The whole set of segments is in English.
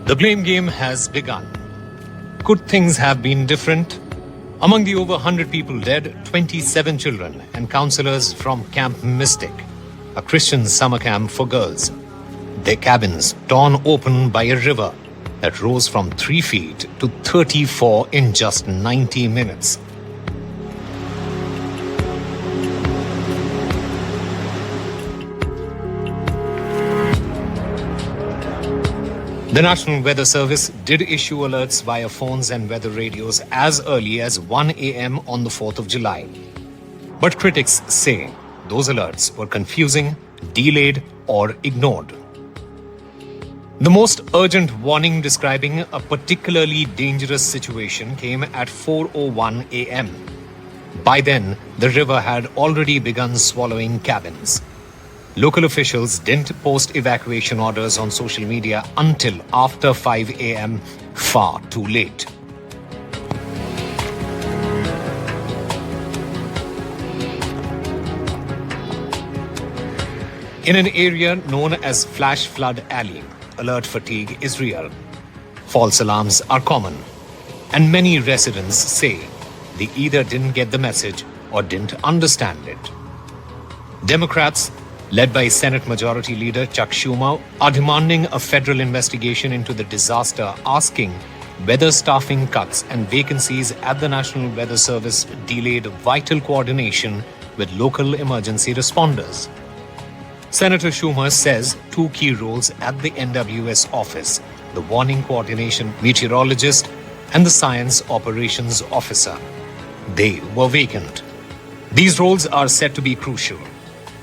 The blame game has begun. Could things have been different? Among the over 100 people dead, 27 children and counselors from Camp Mystic, a Christian summer camp for girls. Their cabins torn open by a river that rose from 3 feet to 34 in just 90 minutes. The National Weather Service did issue alerts via phones and weather radios as early as 1 a.m. on the 4th of July. But critics say those alerts were confusing, delayed, or ignored. The most urgent warning describing a particularly dangerous situation came at 4:01 a.m. By then, the river had already begun swallowing cabins. Local officials didn't post evacuation orders on social media until after 5 a.m., far too late. In an area known as Flash Flood Alley, alert fatigue is real. False alarms are common, and many residents say they either didn't get the message or didn't understand it. Democrats, led by Senate Majority Leader Chuck Schumer, are demanding a federal investigation into the disaster, asking whether staffing cuts and vacancies at the National Weather Service delayed vital coordination with local emergency responders. Senator Schumer says 2 key roles at the NWS office, the warning coordination meteorologist and the science operations officer, they were vacant. These roles are said to be crucial.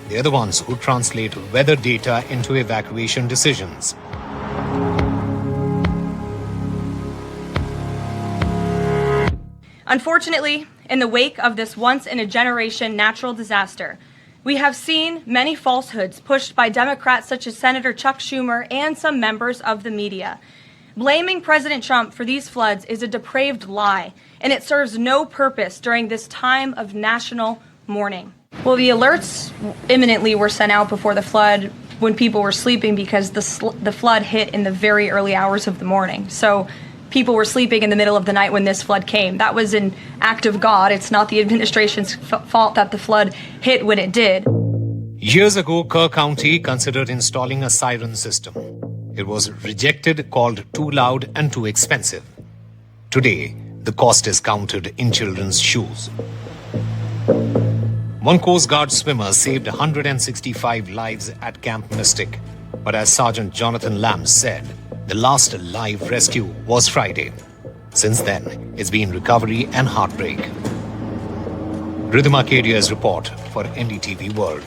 They're the ones who translate weather data into evacuation decisions. Unfortunately, in the wake of this once-in-a-generation natural disaster, we have seen many falsehoods pushed by Democrats such as Senator Chuck Schumer and some members of the media. Blaming President Trump for these floods is a depraved lie, and it serves no purpose during this time of national mourning. Well, the alerts imminently were sent out before the flood when people were sleeping because the flood hit in the very early hours of the morning. So people were sleeping in the middle of the night when this flood came. That was an act of God. It's not the administration's fault that the flood hit when it did. Years ago, Keer County considered installing a siren system. It was rejected, called too loud and too expensive. Today, the cost is counted in children's shoes. One Coast Guard swimmer saved 165 lives at Camp Mystic. But as Sergeant Jonathan Lamb said, the last live rescue was Friday. Since then, it's been recovery and heartbreak. Riddhima Kedia's report for NDTV World.